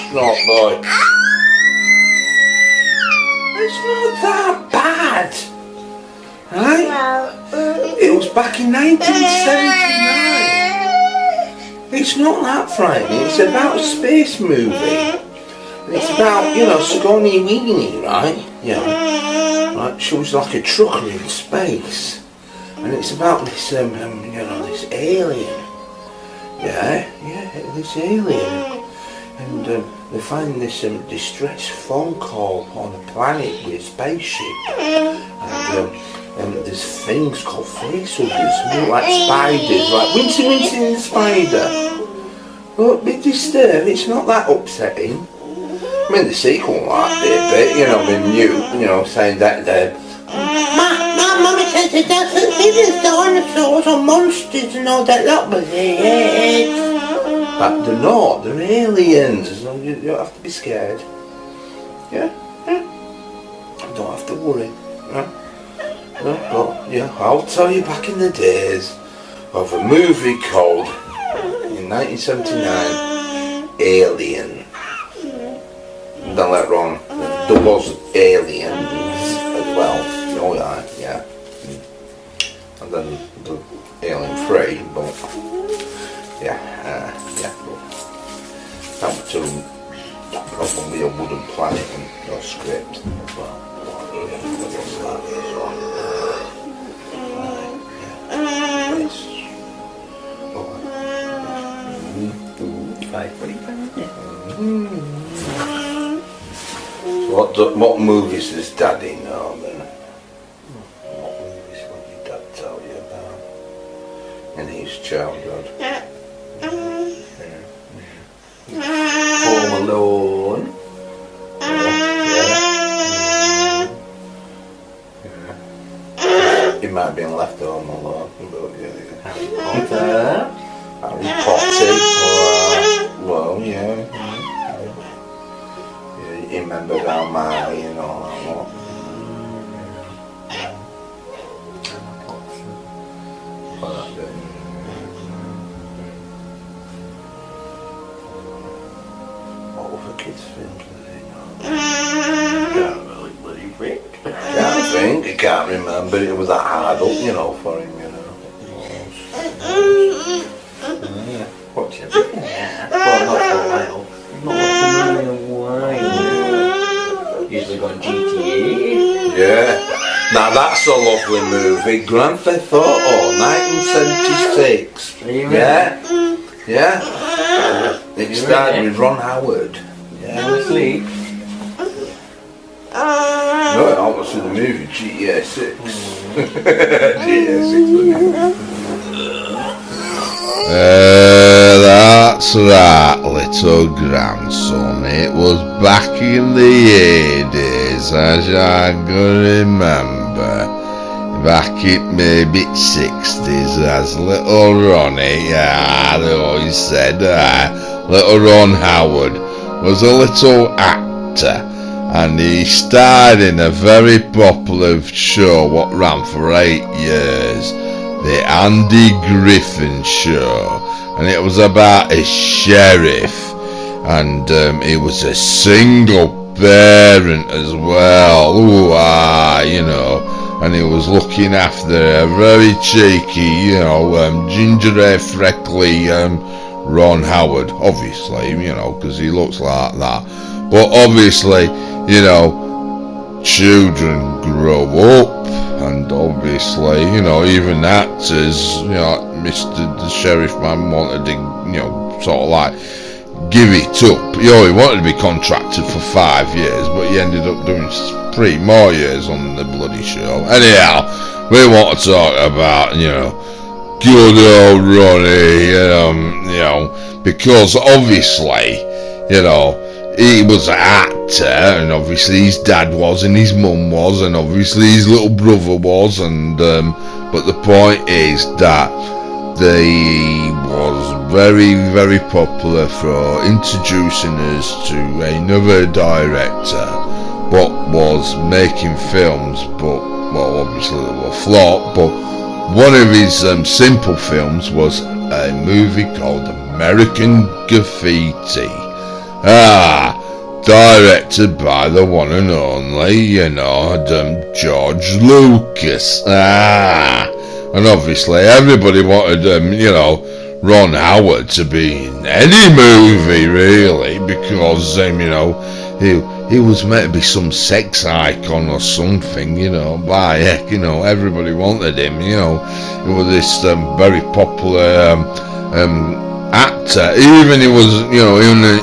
astronaut boy. It's not that bad, right? It was back in 1979. It's not that frightening. It's about a space movie. And it's about, Sigourney Weaver, right? Right? She was like a trucker in space. And it's about this, this alien. Yeah, this alien. And they find this distress phone call on a planet with a spaceship. And there's things called facehuggers, look like spiders, like Wincy and Spider. But a bit disturbed, it's not that upsetting. I mean, the sequel might be a bit, with Newt, saying that Mummy says there's dinosaurs or monsters and all that lot, but but they're not, they're aliens, so you don't have to be scared. Yeah? Don't have to worry. No, but I'll tell you back in the days of a movie called, in 1979, Alien. And then later on, there was Aliens as well. Oh yeah. And then the Alien 3, but that was probably a wooden planet and no script as well. What movies does Daddy know then? What movies would your dad tell you about in his childhood? Home Alone. He might be left home alone, but Harry Potter. You remember Almighty and all that lot. What other kids' films do they know? Can't really bloody think. I can't remember. It was that hard up, for him, Watch everything. Well, not for a while. Not watched the movie in a while. Usually got GTA. Yeah. Now that's a lovely movie. Grand Theft Auto, 1976. Yeah. It started with Ron Howard. Yeah. Asleep. No, I watched the movie GTA 6. GTA 6. That's right, little grandson. It was back in the 80s, as I can remember. Back in maybe 60s, as little Ronnie, they always said, little Ron Howard was a little actor, and he starred in a very popular show what ran for 8 years. The Andy Griffin Show, and it was about a sheriff, and he was a single parent as well. And he was looking after a very cheeky, ginger hair, freckly Ron Howard, obviously, because he looks like that. But obviously, children grow up, and obviously, even actors, Mr. the Sheriff Man wanted to, sort of like give it up. He wanted to be contracted for 5 years, but he ended up doing 3 more years on the bloody show. Anyhow, we want to talk about, good old Ronnie, because obviously, he was an actor, and obviously his dad was, and his mum was, and obviously his little brother was, and but the point is that they was very, very popular for introducing us to another director, what was making films, but obviously they were flop. But one of his simple films was a movie called American Graffiti. Directed by the one and only, George Lucas. And obviously everybody wanted, Ron Howard to be in any movie, really, because, he was meant to be some sex icon or something, by heck, everybody wanted him, He was this very popular actor. Even he was,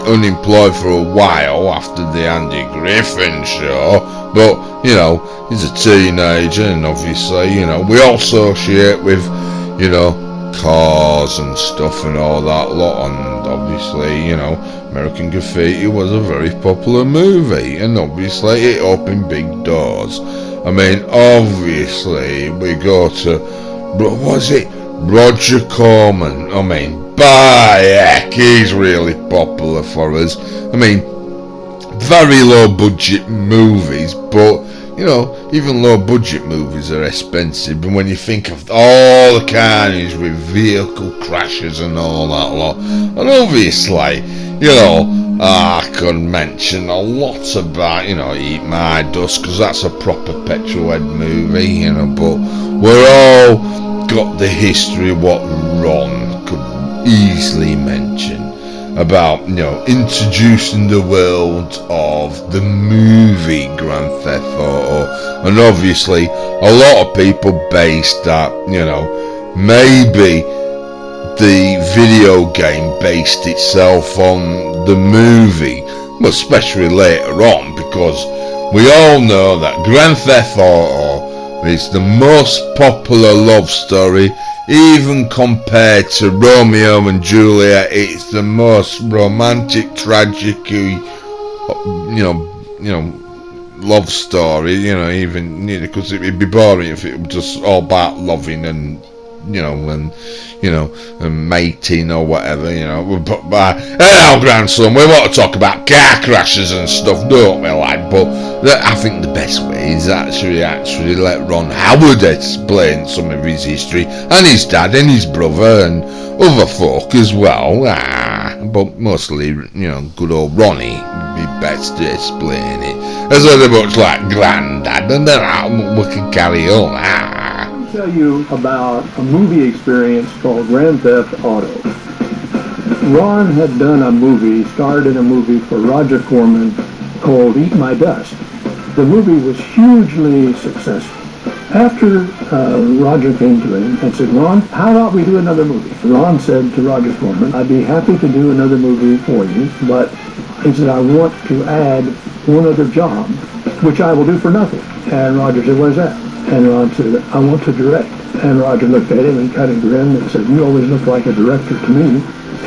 unemployed for a while after the Andy Griffin show, but, he's a teenager, and obviously, we all associate with, cars and stuff and all that lot, and obviously, American Graffiti was a very popular movie, and obviously it opened big doors. I mean, obviously we go to, was it Roger Corman? I mean, by heck, he's really popular for us. I mean, very low budget movies, but even low budget movies are expensive, and when you think of all the carnage with vehicle crashes and all that lot, and obviously, I could mention a lot about, Eat My Dust, because that's a proper petrolhead movie, but we're all got the history of what Ron could easily mention about, introducing the world of the movie Grand Theft Auto, and obviously a lot of people based that, maybe the video game based itself on the movie, but especially later on, because we all know that Grand Theft Auto is the most popular love story. Even compared to Romeo and Juliet, it's the most romantic, tragic, love story. Even because it'd be boring if it was just all about loving and and mating or whatever. But hello, grandson, we want to talk about car crashes and stuff, don't we, lad? But I think the best way is actually let Ron Howard explain some of his history, and his dad and his brother and other folk as well. But mostly, good old Ronnie would be best to explain it. As very much like Grandad, and then we can carry on. Tell you about a movie experience called Grand Theft Auto. Ron had done starred in a movie for Roger Corman called Eat My Dust. The movie was hugely successful. After Roger came to him and said, Ron, how about we do another movie? Ron said to Roger Corman, I'd be happy to do another movie for you, but he said, I want to add one other job, which I will do for nothing. And Roger said, what is that? And Ron said, I want to direct. And Roger looked at him and kind of grinned and said, you always look like a director to me.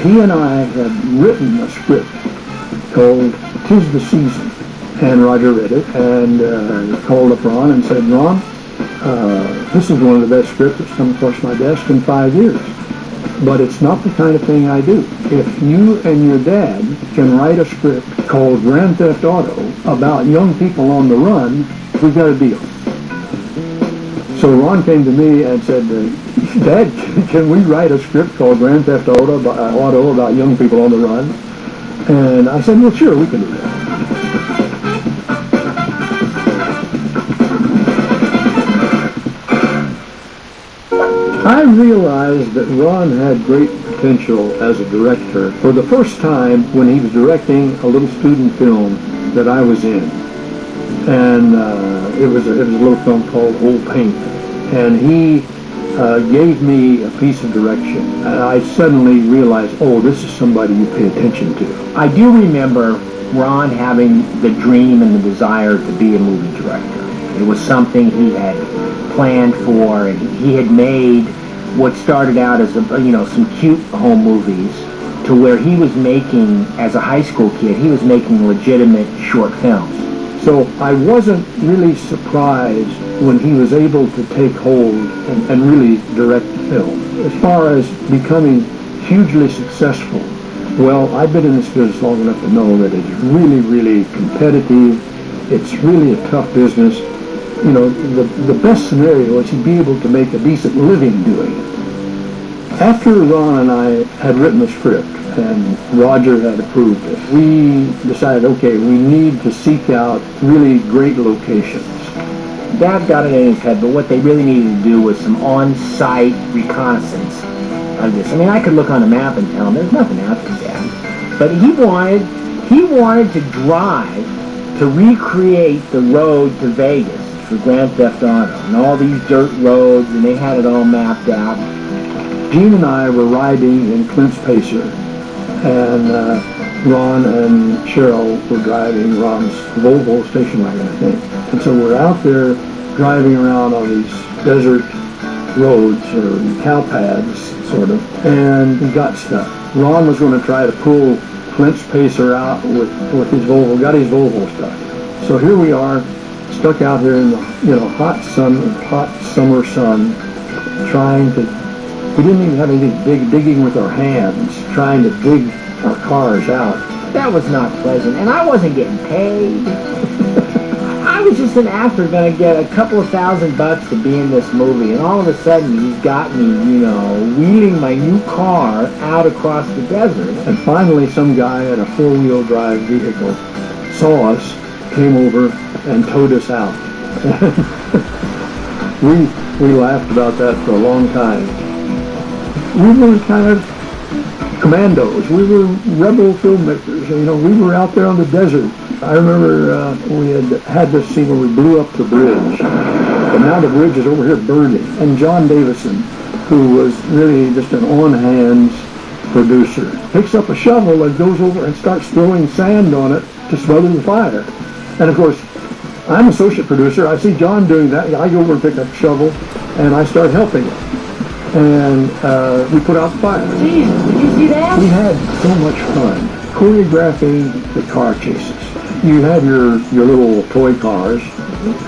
He and I had written a script called 'Tis the Season. And Roger read it and called up Ron and said, Ron, this is one of the best scripts that's come across my desk in 5 years. But it's not the kind of thing I do. If you and your dad can write a script called Grand Theft Auto about young people on the run, we've got a deal. So Ron came to me and said, Dad, can we write a script called Grand Theft Auto about young people on the run? And I said, well, sure, we can do that. I realized that Ron had great potential as a director for the first time when he was directing a little student film that I was in. And it was a little film called Old Paint. And he gave me a piece of direction. And I suddenly realized, oh, this is somebody you pay attention to. I do remember Ron having the dream and the desire to be a movie director. It was something he had planned for, and he had made what started out as some cute home movies to where he was making, as a high school kid, he was making legitimate short films. So I wasn't really surprised when he was able to take hold and really direct the film. As far as becoming hugely successful, well, I've been in this business long enough to know that it's really, really competitive. It's really a tough business. The best scenario is to be able to make a decent living doing it. After Ron and I had written the script and Roger had approved it, we decided, okay, we need to seek out really great locations. Dad got it in his head, but what they really needed to do was some on-site reconnaissance of this. I mean, I could look on a map and tell him there's nothing out there, Dad. But he wanted to drive to recreate the road to Vegas for Grand Theft Auto and all these dirt roads, and they had it all mapped out. Gene and I were riding in Clint's Pacer, and Ron and Cheryl were driving Ron's Volvo station wagon, I think. And so we're out there driving around on these desert roads or cow paths, sort of, and we got stuck. Ron was going to try to pull Clint's Pacer out with his Volvo, got his Volvo stuck. So here we are, stuck out here in the hot summer sun, trying to. We didn't even have anything digging with our hands, trying to dig our cars out. That was not pleasant, and I wasn't getting paid. I was just an actor going to get a couple of $1,000 to be in this movie, and all of a sudden he's got me, wheeling my new car out across the desert. And finally some guy in a four-wheel drive vehicle saw us, came over, and towed us out. We laughed about that for a long time. We were kind of commandos. We were rebel filmmakers. We were out there on the desert. I remember we had this scene where we blew up the bridge. But now the bridge is over here burning. And John Davison, who was really just an on-hands producer, picks up a shovel and goes over and starts throwing sand on it to smother the fire. And of course, I'm associate producer. I see John doing that. I go over and pick up a shovel, and I start helping him. And we put out the fire. Jesus, did you see that? We had so much fun choreographing the car chases. You have your little toy cars,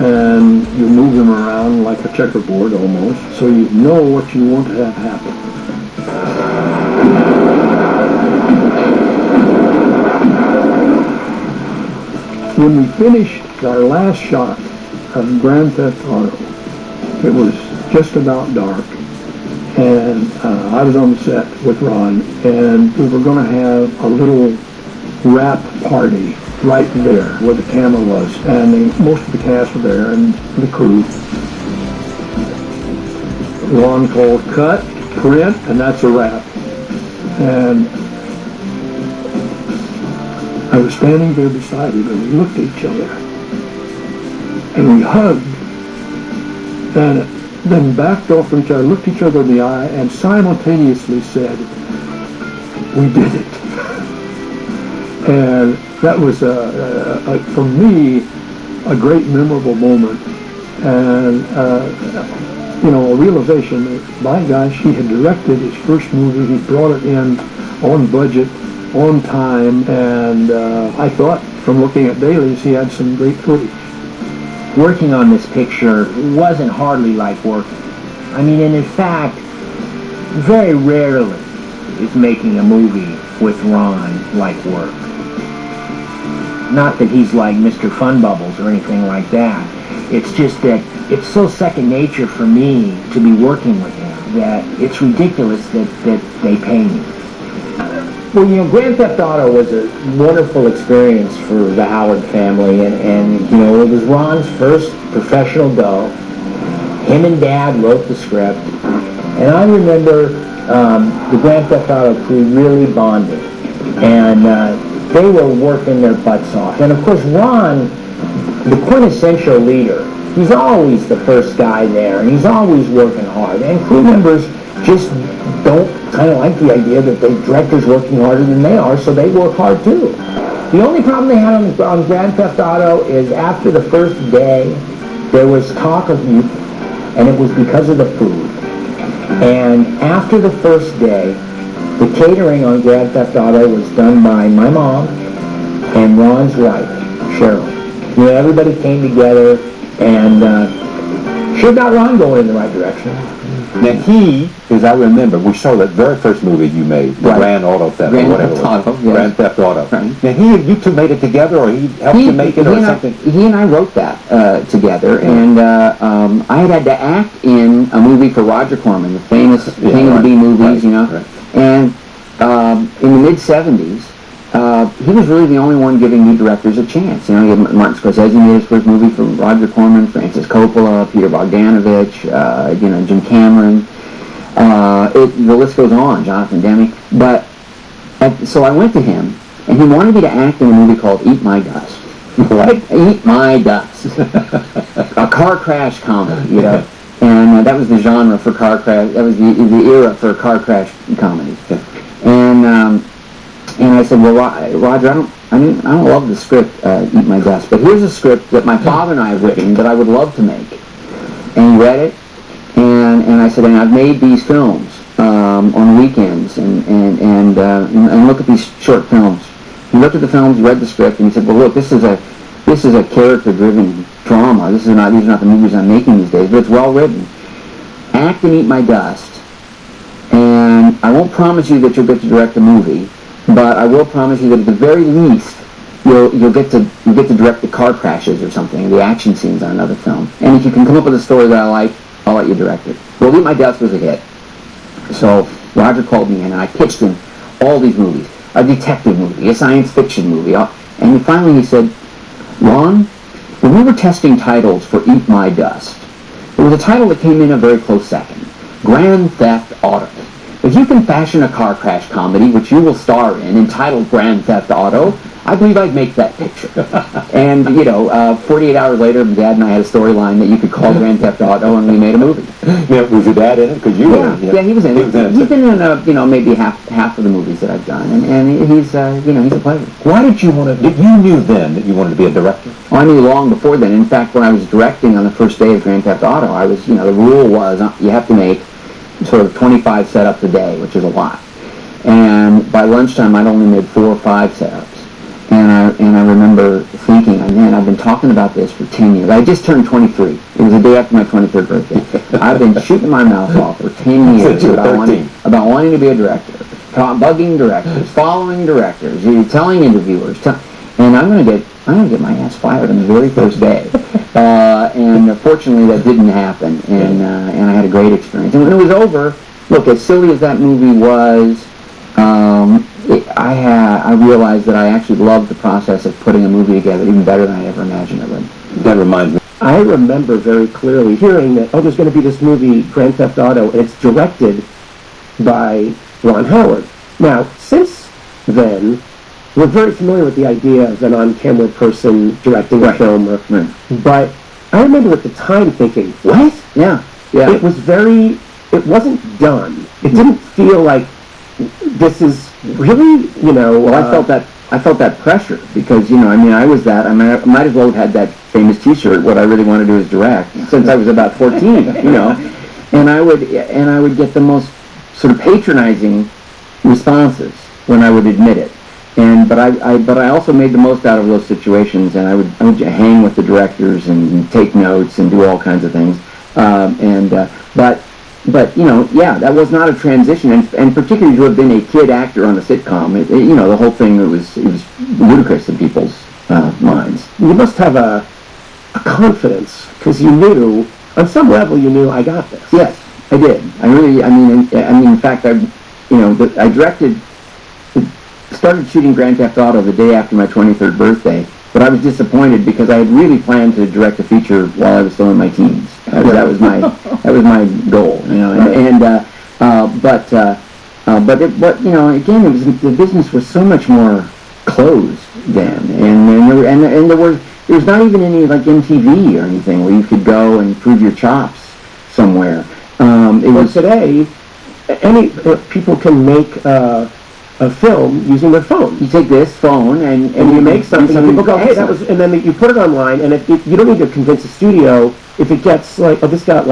and you move them around like a checkerboard almost, so you know what you want to have happen. When we finished our last shot of Grand Theft Auto, it was just about dark. And I was on the set with Ron, and we were going to have a little wrap party right there where the camera was, and most of the cast were there, and the crew. Ron called cut, print, and that's a wrap. And I was standing there beside him, and we looked at each other, and we hugged, and then backed off from each other, looked each other in the eye, and simultaneously said, "We did it." And that was, for me, a great memorable moment. And, a realization that, by gosh, he had directed his first movie. He brought it in on budget, on time, and I thought, from looking at dailies, he had some great footage. Working on this picture wasn't hardly like working. I mean, and in fact, very rarely is making a movie with Ron like work. Not that he's like Mr. Funbubbles or anything like that. It's just that it's so second nature for me to be working with him that it's ridiculous that they pay me. Well, Grand Theft Auto was a wonderful experience for the Howard family, and it was Ron's first professional go. Him and Dad wrote the script, and I remember the Grand Theft Auto crew really bonded, and they were working their butts off. And of course, Ron, the quintessential leader, he's always the first guy there, and he's always working hard, and crew members just don't kind of like the idea that the director's working harder than they are, so they work hard too. The only problem they had on Grand Theft Auto is after the first day, there was talk of youth, and it was because of the food. And after the first day, the catering on Grand Theft Auto was done by my mom and Ron's wife, Cheryl. Everybody came together and sure got Ron going in the right direction. Now he, as I remember, we saw that very first movie you made, the Right. Grand Auto Theft, Grand or whatever Theft it was. Auto, yes. Grand Theft Auto. Right. Now you two made it together, or he helped you make it, or something? He and I wrote that together, and I had to act in a movie for Roger Corman, the famous King of the Bee movies, you know. Right. And in the mid-'70s, he was really the only one giving new directors a chance. You know, Martin Scorsese made his first movie for Roger Corman, Francis Coppola, Peter Bogdanovich, Jim Cameron. The list goes on, Jonathan Demme. But so I went to him, and he wanted me to act in a movie called Eat My Dust. What? Eat My Dust. A car crash comedy, you know. And that was the genre for car crash. That was the era for car crash comedies. And I said, well, Roger, I don't love the script, Eat My Dust, but here's a script that my father and I have written that I would love to make. And he read it, and I said, and I've made these films on weekends, and look at these short films. He looked at the films, he read the script, and he said, well, look, this is a character-driven drama. These are not the movies I'm making these days, but it's well written. Act and Eat My Dust, and I won't promise you that you'll get to direct a movie, but I will promise you that at the very least, you'll get to direct the car crashes or something, the action scenes on another film. And if you can come up with a story that I like, I'll let you direct it. Well, Eat My Dust was a hit. So Roger called me in, and I pitched him all these movies. A detective movie, a science fiction movie. And finally he said, Ron, when we were testing titles for Eat My Dust, there was a title that came in a very close second. Grand Theft Auto. If you can fashion a car crash comedy, which you will star in, entitled Grand Theft Auto, I believe I'd make that picture. And, 48 hours later, Dad and I had a storyline that you could call Grand Theft Auto, and we made a movie. Yeah, was your dad in it? Because you were in it. Yeah, he was in it. He's been in, maybe half of the movies that I've done, and he's a pleasure. Why did you want to, you knew then that you wanted to be a director? I knew long before then. In fact, when I was directing on the first day of Grand Theft Auto, I was, the rule was you have to make sort of 25 setups a day, which is a lot. And by lunchtime, I'd only made 4 or 5 setups. And I remember thinking, man, I've been talking about this for 10 years. I just turned 23. It was the day after my 23rd birthday. I've been shooting my mouth off for 10 years about wanting to be a director, bugging directors, following directors, telling interviewers, and I'm gonna get my ass fired on the very first day. And fortunately, that didn't happen, and I had a great experience. And when it was over, look, as silly as that movie was, I realized that I actually loved the process of putting a movie together even better than I ever imagined it would. That reminds me. I remember very clearly hearing that, there's going to be this movie, Grand Theft Auto, and it's directed by Ron Howard. Now, since then, we're very familiar with the idea of an on-camera person directing a film. But I remember at the time thinking, what? Yeah. It wasn't done. It didn't feel like this is really, Well, I felt that pressure because, I was that. I might as well have had that famous T-shirt. What I really want to do is direct since I was about 14, and I would get the most sort of patronizing responses when I would admit it. But I also made the most out of those situations, and I would hang with the directors and take notes and do all kinds of things. But that was not a transition, and particularly to have been a kid actor on a sitcom, the whole thing it was ludicrous in people's minds. You must have a confidence because you knew on some level I got this. Yes, I did. In fact, I directed. Started shooting Grand Theft Auto the day after my 23rd birthday, but I was disappointed because I had really planned to direct a feature while I was still in my teens. That was my goal, again, it was the business was so much more closed then, and there was not even any like MTV or anything where you could go and prove your chops somewhere. Today, people can make a film using their phone. You take this phone and you make something, and people go, hey, that was, and then you put it online, and if you don't need to convince a studio if it gets this got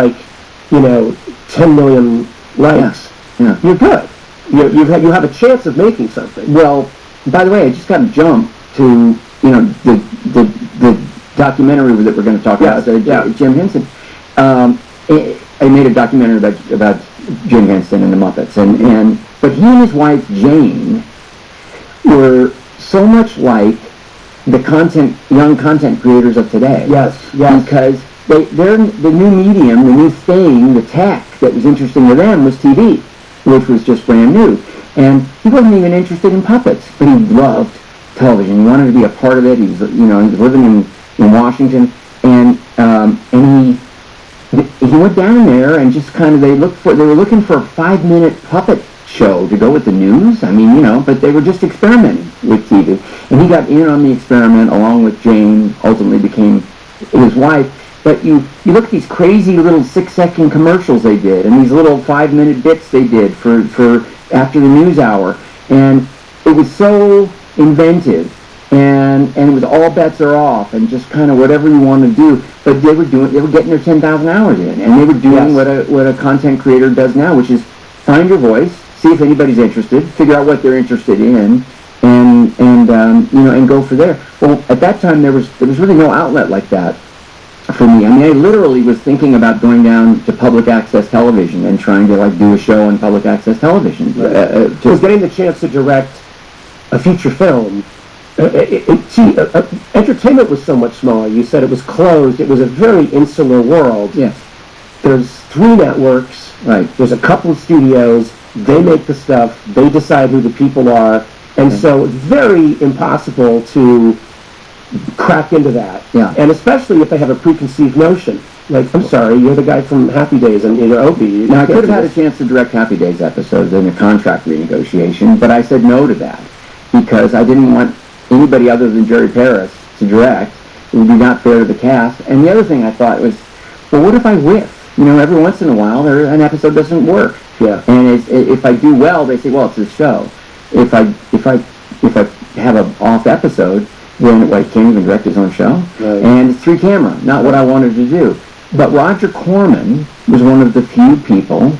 10 million likes, you're good. You have a chance of making something. Well, by the way, I just got to jump to the documentary that we're going to talk about, Jim Henson. I made a documentary about Jim Henson and the Muppets, but he and his wife Jane were so much like the young content creators of today. Yes. Because they're the new medium, the new thing, the tech that was interesting to them was TV, which was just brand new. And he wasn't even interested in puppets, but he loved television. He wanted to be a part of it. He was, he was living in Washington, and he went down there and just kind of they were looking for a 5-minute puppet show to go with the news. I mean, but they were just experimenting with TV, and he got in on the experiment along with Jane. Ultimately, became his wife. But you look at these crazy little 6-second commercials they did, and these little 5-minute bits they did for after the news hour, and it was so inventive, and it was all bets are off, and just kind of whatever you want to do. But they were getting their 10,000 hours in, and they were doing what a content creator does now, which is find your voice, see if anybody's interested, figure out what they're interested in, and go for there. Well, at that time there was really no outlet like that for me. I mean, I literally was thinking about going down to public access television and trying to do a show on public access television. Just getting the chance to direct a feature film. Entertainment was so much smaller. You said it was closed. It was a very insular world. Yes. There's 3 networks. Right. There's a couple of studios. They make the stuff. They decide who the people are. And so it's very impossible to crack into that. Yeah. And especially if they have a preconceived notion. Like, I'm sorry, you're the guy from Happy Days and you're Opie. Now, I could have had a chance to direct Happy Days episodes in a contract renegotiation, but I said no to that because I didn't want anybody other than Jerry Paris to direct. It would be not fair to the cast. And the other thing I thought was, well, what if I whiff? Every once in a while, an episode doesn't work. Yeah. And if I do well, they say, well, it's a show. If I have an off episode, then he can't even direct his own show. Right. And it's 3 camera, not what I wanted to do. But Roger Corman was one of the few people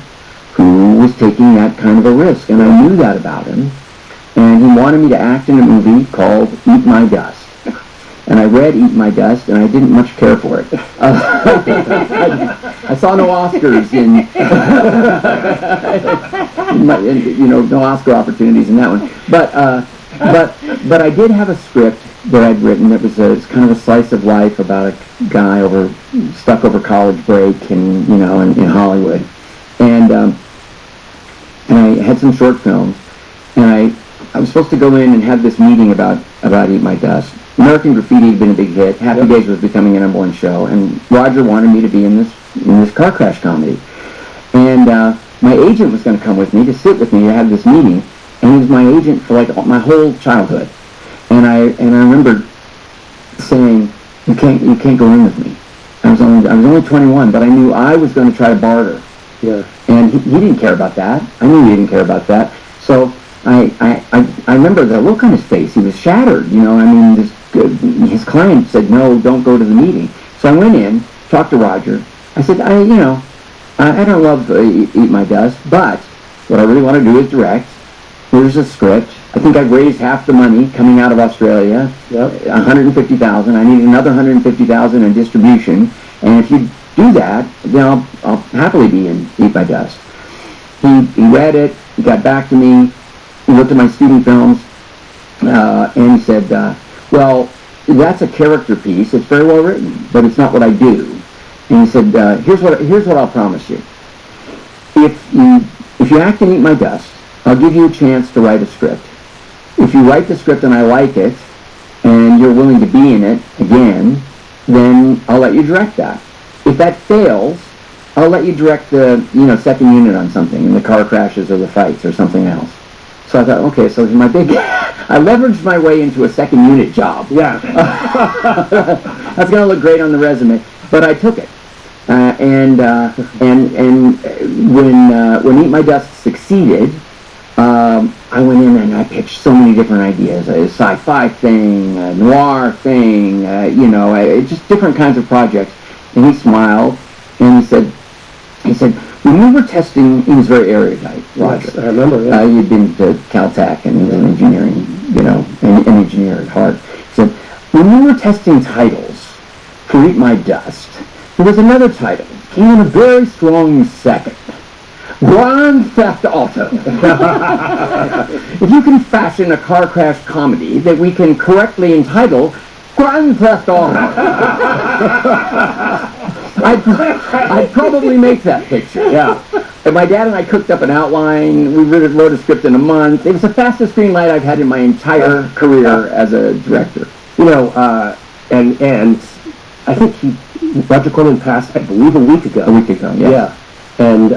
who was taking that kind of a risk, and I knew that about him. And he wanted me to act in a movie called Eat My Dust. And I read Eat My Dust, and I didn't much care for it. I saw no Oscars no Oscar opportunities in that one. But I did have a script that I'd written that was it's kind of a slice of life about a guy stuck over college break in Hollywood, and I had some short films, and I was supposed to go in and have this meeting about Eat My Dust. American Graffiti had been a big hit. Happy Days was becoming a #1 show, and Roger wanted me to be in this car crash comedy, and my agent was going to come with me to sit with me to have this meeting, and he was my agent for my whole childhood. And I remember saying, you can't go in with me. I was only 21, but I knew I was going to try to barter. Yeah. And he didn't care about that. I knew he didn't care about that. So I remember the look on his face. He was shattered. His client said, no, don't go to the meeting. So I went in, talked to Roger. I said, I don't love Eat My Dust, but what I really want to do is direct. Here's a script. I think I raised half the money coming out of Australia, $150,000. I need another $150,000 in distribution, and if you do that, then I'll happily be in Eat My Dust. He read it. He got back to me. He looked at my student films, and he said, "Well, that's a character piece. It's very well written, but it's not what I do." And he said, "Here's what I'll promise you. If you act in Eat My Dust, I'll give you a chance to write a script. If you write the script and I like it, and you're willing to be in it again, then I'll let you direct that. If that fails, I'll let you direct the second unit on something, in the car crashes or the fights or something else." So I thought, okay, so my big, I leveraged my way into a second unit job. Yeah. That's going to look great on the resume, but I took it. And when Eat My Dust succeeded, I went in and I pitched so many different ideas, a sci-fi thing, a noir thing, just different kinds of projects. And he smiled and he said, when we were testing, he was very erudite, Roger. Yes, I remember, yeah. He'd been to Caltech and he was an engineering, an engineer at heart. He said, when we were testing titles for Eat My Dust, there was another title that And a very strong second. Grand Theft Auto. If you can fashion a car crash comedy that we can correctly entitle Grand Theft Auto, I'd probably make that picture. Yeah. And my dad and I cooked up an outline. We wrote a script in a month. It was the fastest green light I've had in my entire career as a director. You know, and I think Roger Corman passed, I believe, a week ago. A week ago, yeah. Yeah. And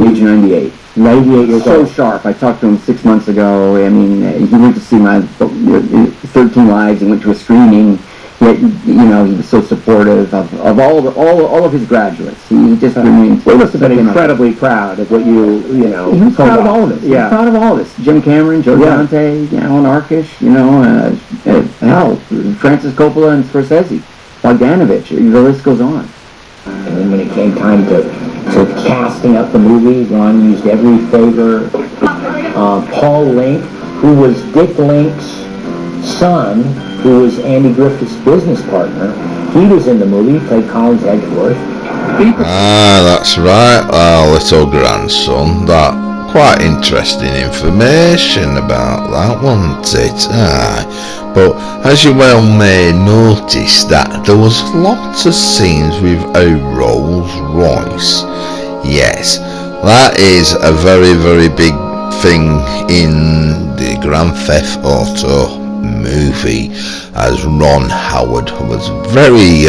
age 98. 98 years So old. sharp. I talked to him 6 months ago. I mean, he went to see my 13 Lives. He went to a screening. Yet, you know, he was so supportive of all of his graduates. He just remained. He must have been incredibly proud of what you know. He was proud of all of us. Yeah. He was proud of all of us. Jim Cameron, Joe Dante, Alan Arkish, you know, hell, Francis Coppola and Scorsese, Bogdanovich. The list goes on. And then when it came time to casting up the movie, Ron used every favor. Paul Link, who was Dick Link's son, who was Andy Griffith's business partner, he was in the movie, played Collins Edgeworth. That's right, our little grandson. That quite interesting information about that, wasn't it? But as you well may notice, that there was lots of scenes with a Rolls Royce. Yes, that is a very, very big thing in the Grand Theft Auto movie, as Ron Howard was very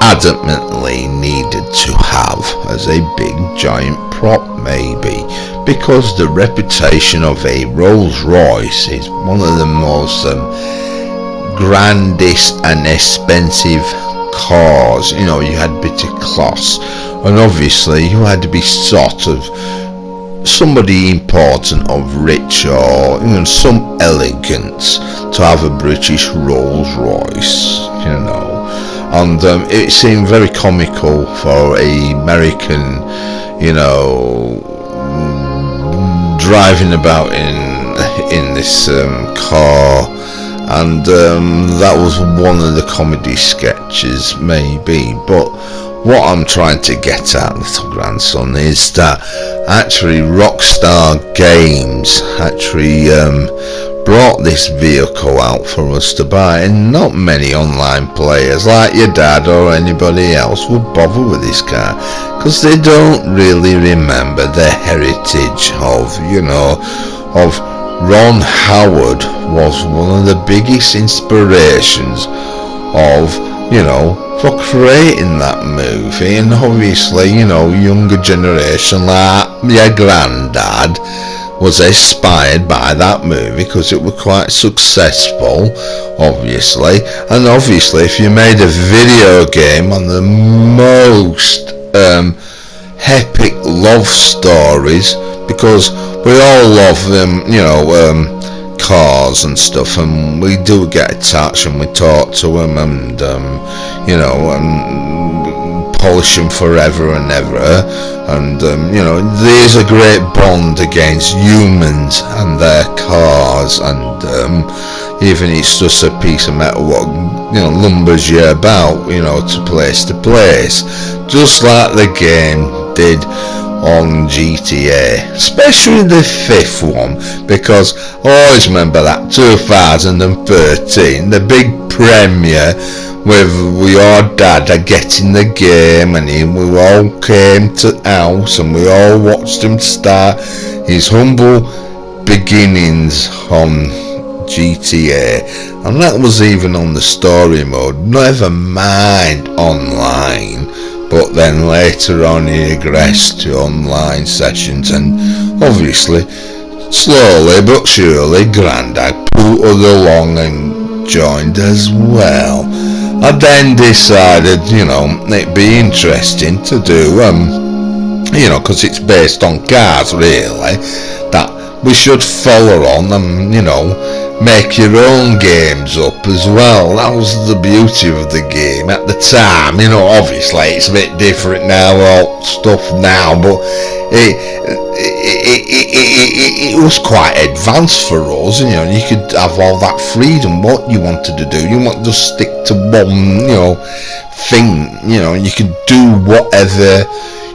adamantly needed to have as a big giant prop, maybe, because the reputation of a Rolls Royce is one of the most grandest and expensive cars. You know, you had a bit of class, and obviously you had to be sort of somebody important, of rich, or you know, some elegance to have a British Rolls Royce, you know. And it seemed very comical for a American, you know, driving about in this car, and that was one of the comedy sketches, maybe. But what I'm trying to get at, little grandson, is that actually Rockstar Games actually brought this vehicle out for us to buy, and not many online players like your dad or anybody else would bother with this car, because they don't really remember the heritage of, you know, of Ron Howard was one of the biggest inspirations of, you know, for creating that movie. And obviously, you know, younger generation like your granddad was inspired by that movie because it was quite successful, obviously. And obviously, if you made a video game on the most epic love stories, because we all love them, you know, cars and stuff, and we do get attached and we talk to them, and you know, and polish them forever and ever, and you know, there's a great bond against humans and their cars, and even it's just a piece of metal what, you know, lumbers you about, you know, to place, just like the game did on GTA, especially the 5th one, because I always remember that 2013, the big premiere with your dad getting the game, and we all came to the house and we all watched him start his humble beginnings on GTA, and that was even on the story mode, never mind online. But then later on he regressed to online sessions, and obviously slowly but surely Grandad pootered along and joined as well. I then decided, you know, it'd be interesting to do, you know, because it's based on cars really, that we should follow on and, you know, make your own games up as well. That was the beauty of the game at the time. You know, obviously it's a bit different now, all stuff now, but it was quite advanced for us, you know. You could have all that freedom, what you wanted to do. You want to just stick to one, you know, thing, you know. You could do whatever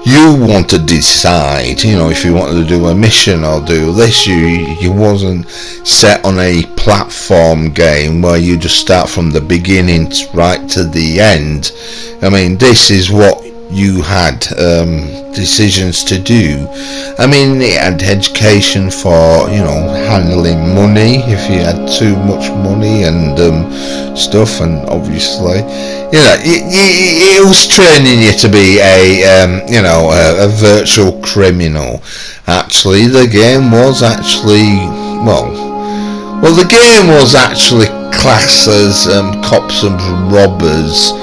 you want to decide, you know. If you wanted to do a mission or do this, you wasn't set on a platform game where you just start from the beginning right to the end. I mean, this is what you had decisions to do. I mean, it had education for, you know, handling money if you had too much money and stuff, and obviously, you know, it was training you to be a you know, a virtual criminal. Actually, the game was actually, well, the game was actually classed as Cops and Robbers,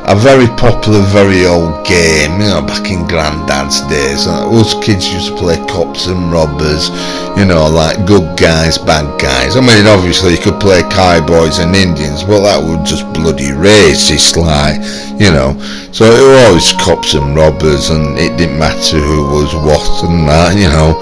a very popular, very old game, you know, back in Grandad's days. Us kids used to play Cops and Robbers, you know, like good guys, bad guys. I mean, obviously you could play cowboys and Indians, but that was just bloody racist, like, you know. So it was always Cops and Robbers, and it didn't matter who was what and that, you know.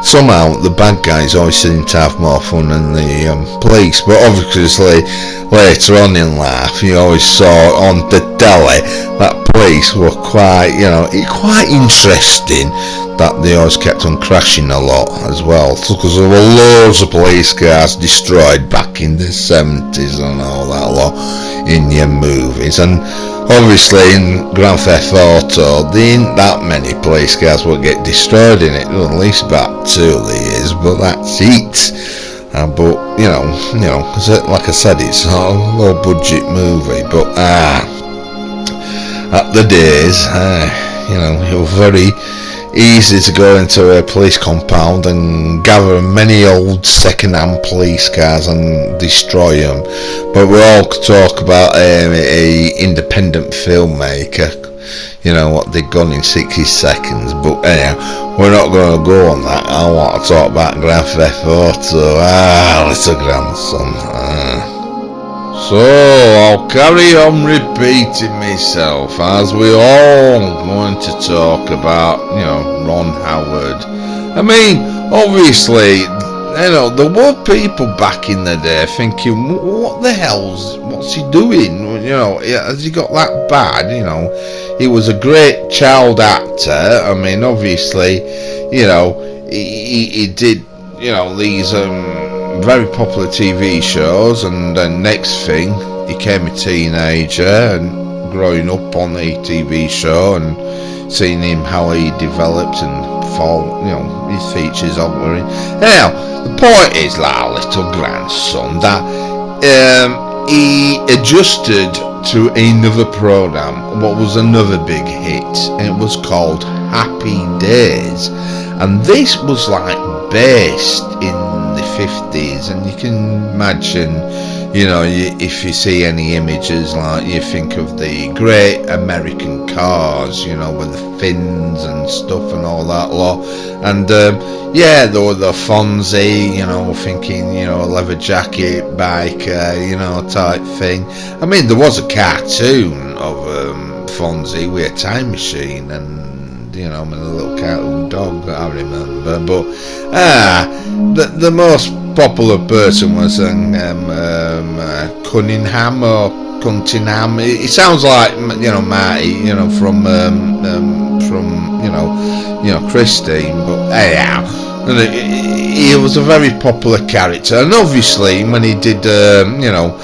Somehow the bad guys always seem to have more fun than the police, but obviously later on in life you always saw on the telly that police were quite, you know, quite interesting, that they always kept on crashing a lot as well, because there were loads of police cars destroyed back in the 70s and all that lot in your movies. And obviously in Grand Theft Auto there ain't that many police cars will get destroyed in it, at least about 2 there is, but that's it. But you know, cause like I said, it's a low budget movie, but at the days, you know, it was very easy to go into a police compound and gather many old second-hand police cars and destroy them. But we all talk about a independent filmmaker, you know, what they've done in 60 seconds. But anyhow, we're not going to go on that. I want to talk about Grand Theft Auto. Little grandson. So I'll carry on repeating myself, as we're all going to talk about, you know, Ron Howard. I mean, obviously, you know, there were people back in the day thinking, what the what's he doing? You know, has he got that bad? You know, he was a great child actor. I mean, obviously, you know, he did, you know, these very popular TV shows, and then next thing he became a teenager and growing up on the TV show and seeing him how he developed and fall, you know, his features altering. Now the point is, like our little grandson, that he adjusted to another program, what was another big hit, and it was called Happy Days, and this was like based in the 50s, and you can imagine, you know, if you see any images, like you think of the great American cars, you know, with the fins and stuff and all that lot, and yeah, there were the Fonzie, you know, thinking, you know, a leather jacket biker, you know, type thing. I mean, there was a cartoon of Fonzie with a time machine, and, you know, with a little cartoon dog that I remember. But the most popular person was Cunningham or Cunningham. It sounds like, you know, Marty, you know, from you know Christine. But anyhow, he was a very popular character, and obviously when he did, you know,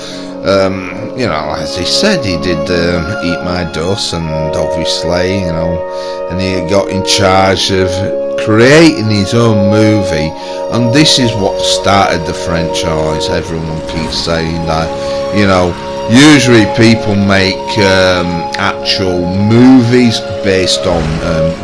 as he said, he did Eat My Dust, and obviously, you know, and he got in charge of creating his own movie, and this is what started the franchise. Everyone keeps saying that, you know, usually people make actual movies based on,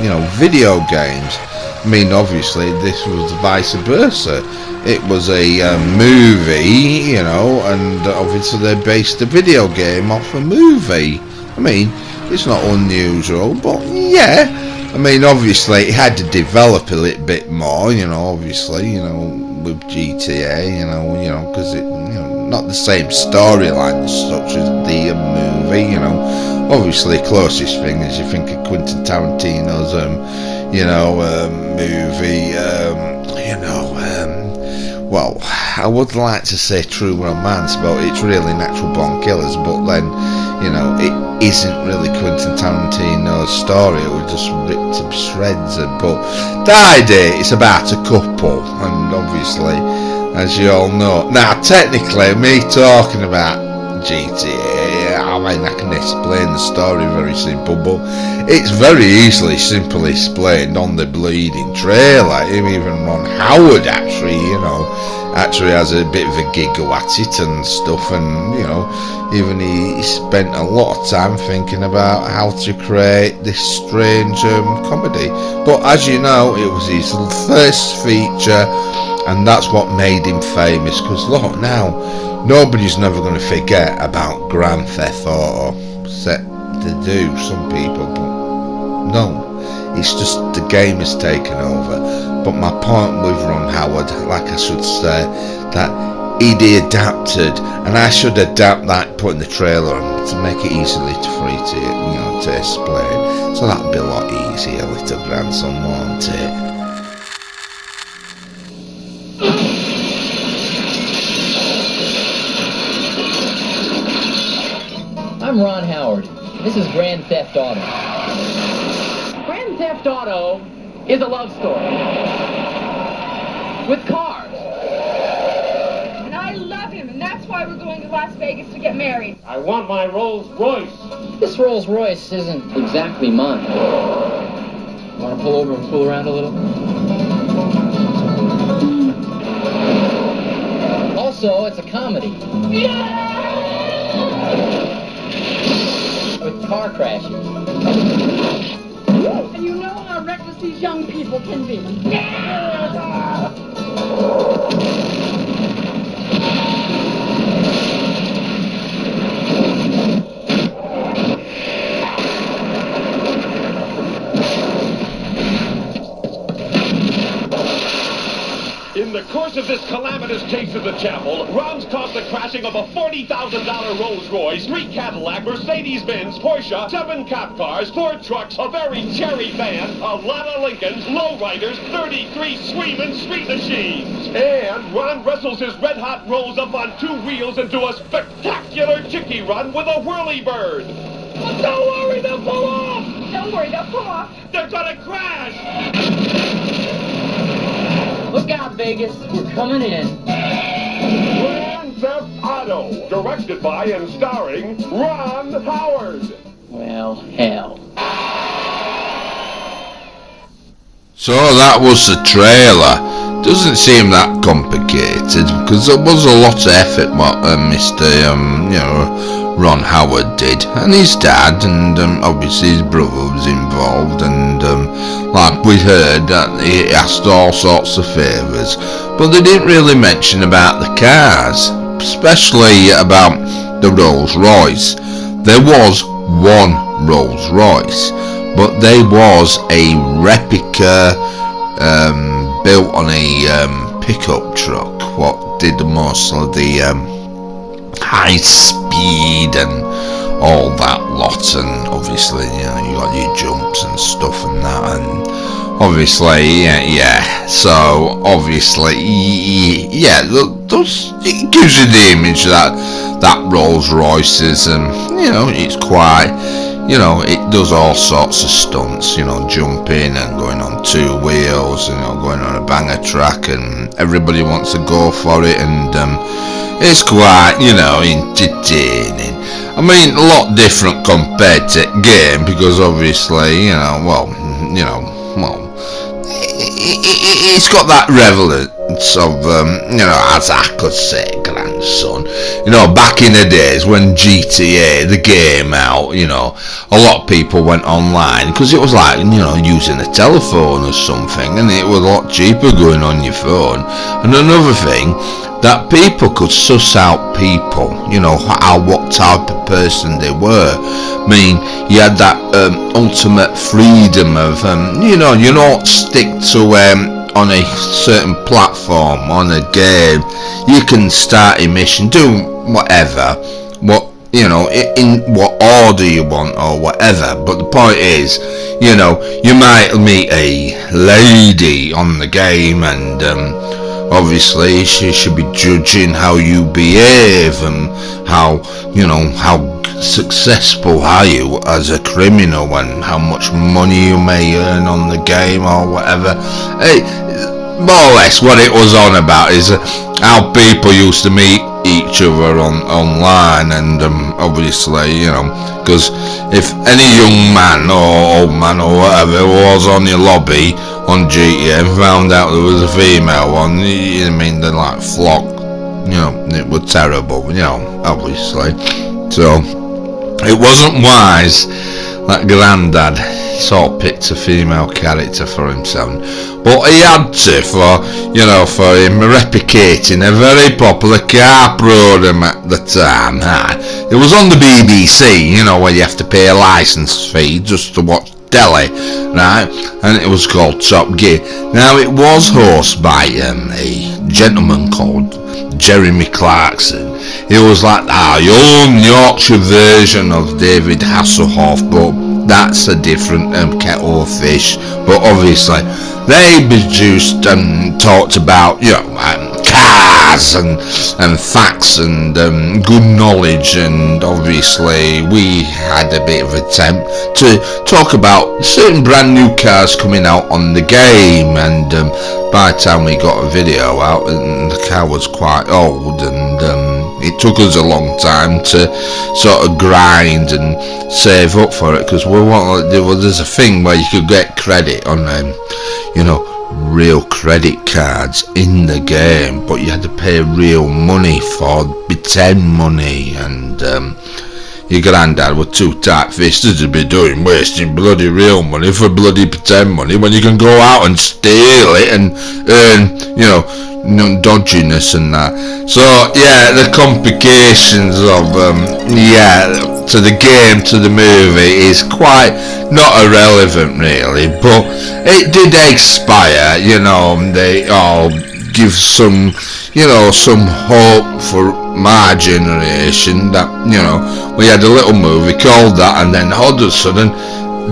you know, video games. I mean, obviously this was vice versa. It was a movie, you know, and obviously they based the video game off a movie. I mean, it's not unusual, but yeah, I mean, obviously it had to develop a little bit more, you know, obviously, you know, with GTA, you know, because it, you know, not the same storyline as such as the movie, you know. obviously closest thing is you think of Quentin Tarantino's movie, well, I would like to say True Romance, but it's really Natural Born Killers, but then, it isn't really Quentin Tarantino's story, it was just ripped to shreds. But the idea, it's about a couple, and obviously, as you all know, now technically, me talking about GTA, I mean, I can explain the story very simple, but it's very easily simply explained on the bleeding trailer. Even Ron Howard actually has a bit of a giggle at it and stuff, and even he spent a lot of time thinking about how to create this strange comedy. But as you know, it was his first feature, and that's what made him famous. Because look now, nobody's never going to forget about Grand Theft Auto, except they do, some people, but no, it's just the game has taken over. But my point with Ron Howard, like I should say, that he adapted, and I should adapt that, putting the trailer on to make it easily to explain, so that'd be a lot easier, little grandson, won't it? I'm Ron Howard. This is Grand Theft Auto. Grand Theft Auto is a love story. With cars. And I love him, and that's why we're going to Las Vegas to get married. I want my Rolls Royce. This Rolls Royce isn't exactly mine. Want to pull over and fool around a little? Also, it's a comedy. With car crashes. And you know how reckless these young people can be. In the course of this calamitous chase to the chapel, Ron's caused the crashing of a $40,000 Rolls Royce, 3 Cadillac, Mercedes-Benz, Porsche, 7 cop cars, 4 trucks, a very cherry van, a lot of Lincolns, lowriders, 33 screaming street machines. And Ron wrestles his red-hot Rolls up on 2 wheels and do a spectacular chicky run with a whirly-bird. But don't worry, they'll pull off! Don't worry, they'll pull off. They're gonna crash! Look out, Vegas. We're coming in. Grand Theft Auto, directed by and starring Ron Howard. Well, hell. So that was the trailer. Doesn't seem that complicated, because there was a lot of effort what Mr. Ron Howard did, and his dad, and obviously his brother was involved, and like we heard, that he asked all sorts of favours, but they didn't really mention about the cars, especially about the Rolls Royce. There was one Rolls Royce, but there was a replica built on a pickup truck, what did most of the high speed and all that lot, and obviously you got your jumps and stuff and that, and obviously so obviously it gives you the image that Rolls Royce is, it's quite, it does all sorts of stunts, jumping and going on 2 wheels, going on a banger track, and everybody wants to go for it, and it's quite, entertaining. I mean, a lot different compared to game, because obviously, it's got that relevance of, as I could say, grandson, back in the days when GTA, the game out, a lot of people went online, because it was like, using a telephone or something, and it was a lot cheaper going on your phone. And another thing, that people could suss out people, what type of person they were. I mean, you had that ultimate freedom of, you don't stick to on a certain platform, on a game. You can start a mission, do whatever, but you know, in what order you want or whatever. But the point is, you know, you might meet a lady on the game, and obviously she should be judging how you behave and how, you know, how successful are you as a criminal and how much money you may earn on the game or whatever. More or less what it was on about is how people used to meet each other online, and obviously, you know, because if any young man or old man or whatever was on your lobby on GTA and found out there was a female one, I mean, they like flocked, you know, it was terrible, you know, obviously. So it wasn't wise that Grandad sort of picked a female character for himself, but he had to, for, you know, for him replicating a very popular car program at the time. It was on the BBC, you know, where you have to pay a licence fee just to watch telly, right? And it was called Top Gear. Now it was hosted by a gentleman called Jeremy Clarkson. He was like our own Yorkshire version of David Hasselhoff, but that's a different kettle of fish. But obviously they produced and talked about, you know, cars and facts and good knowledge, and obviously we had a bit of an attempt to talk about certain brand new cars coming out on the game, and by the time we got a video out, and the car was quite old, and it took us a long time to sort of grind and save up for it, because there's a thing where you could get credit on you know, real credit cards in the game, but you had to pay real money for pretend money, and your granddad were too tight-fisted to be doing wasting bloody real money for bloody pretend money when you can go out and steal it and earn, you know, dodginess and that. So yeah, the complications of to the game, to the movie, is quite not irrelevant really, but it did expire, you know. They all give some, you know, some hope for my generation that, you know, we had a little movie called that, and then all of a sudden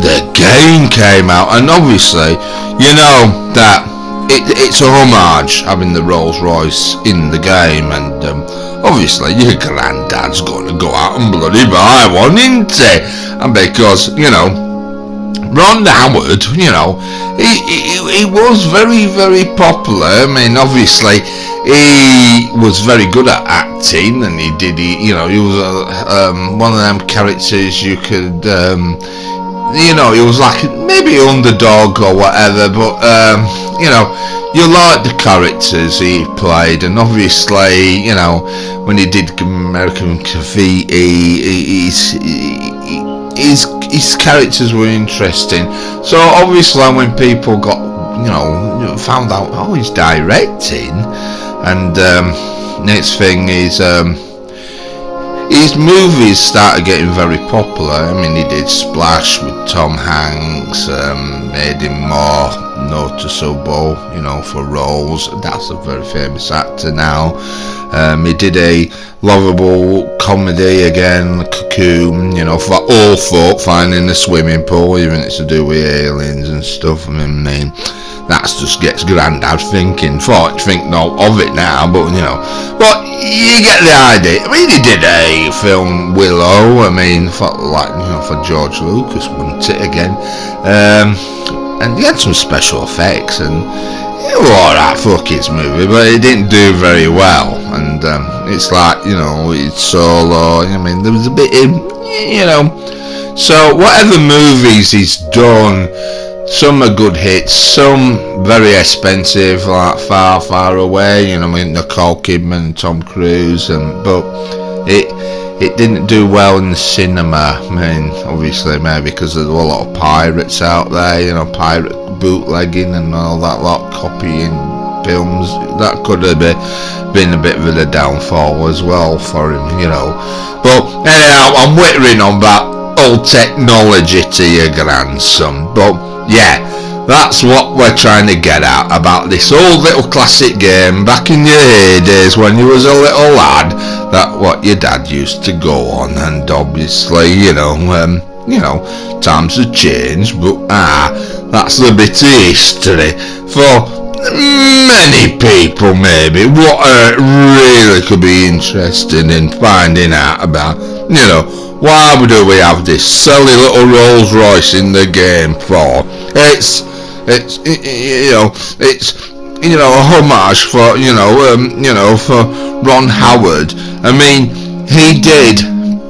the game came out, and obviously, you know, that it's a homage having the Rolls Royce in the game, and obviously your granddad's going to go out and bloody buy one, isn't he? And because, you know, Ron Howard, you know, he was very, very popular. I mean, obviously he was very good at acting, and he was one of them characters you could, you know, he was like maybe underdog or whatever, but you know, you like the characters he played, and obviously, you know, when he did American Graffiti, his characters were interesting. So obviously when people got, you know, found out, oh, he's directing, and next thing is his movies started getting very popular. I mean, he did Splash with Tom Hanks, made him more noticeable, you know, for roles. That's a very famous actor now. He did a lovable comedy again, Cocoon, you know, for old folk finding the swimming pool, even it's to do with aliens and stuff. I mean, that just gets Grandad thinking. Think not of it now, but you know, but you get the idea. I mean, he did a film Willow. I mean, for, like, you know, for George Lucas, wasn't it again? And he had some special effects, and it was alright for a kids movie, but it didn't do very well. And it's like, you know, it's Solo. I mean, there was a bit in, you know. So whatever movies he's done, some are good hits, some very expensive, like Far, Far Away, you know, I mean, Nicole Kidman and Tom Cruise, but it didn't do well in the cinema. I mean, obviously maybe because there were a lot of pirates out there, you know, pirate bootlegging and all that lot, copying films. That could have been a bit of a downfall as well for him, you know. But anyhow, I'm whittering on about old technology to your grandson, but yeah, That's what we're trying to get at about this old little classic game back in your heydays when you was a little lad, that what your dad used to go on, and obviously, times have changed, but that's the bit of history for many people maybe what really could be interested in finding out about, why do we have this silly little Rolls Royce in the game for? It's a homage for for Ron Howard. I mean, he did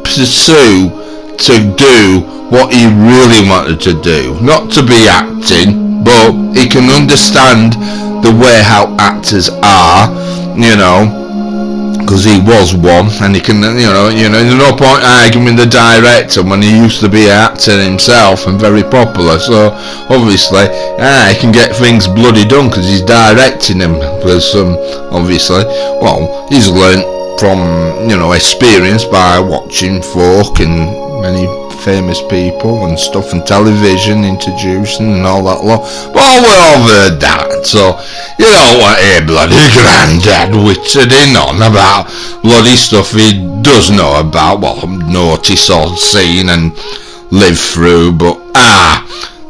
pursue to do what he really wanted to do, not to be acting, but he can understand the way how actors are, because he was one, and he can, there's no point arguing the director when he used to be an actor himself and very popular. So obviously, he can get things bloody done because he's directing them. Because obviously, he's learnt from experience by watching folk and many famous people and stuff, and television introducing and all that lot. Well, we all heard that, so you don't want to hear bloody Grandad wittering on about bloody stuff he does know about, notice or seen and live through. But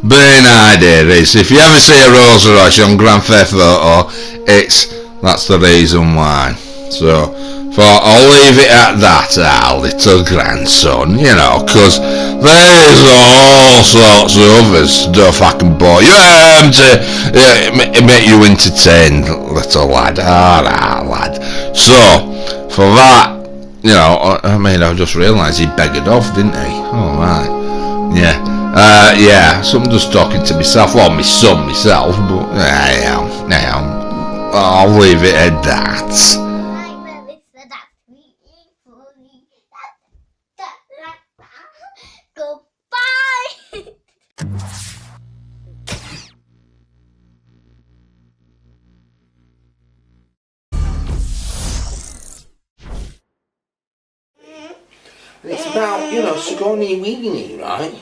main idea is, if you ever see a Rolls Royce on Grand Theft Auto, that's the reason why. So I'll leave it at that, our little grandson, because there's all sorts of other stuff I can buy you to make you entertained, little lad. Alright, lad. So, for that, I just realised he beggared off, didn't he? Oh, right. Yeah. So I'm just talking to myself, my son myself, but I'll leave it at that. It's about, Sigourney Weenie, right?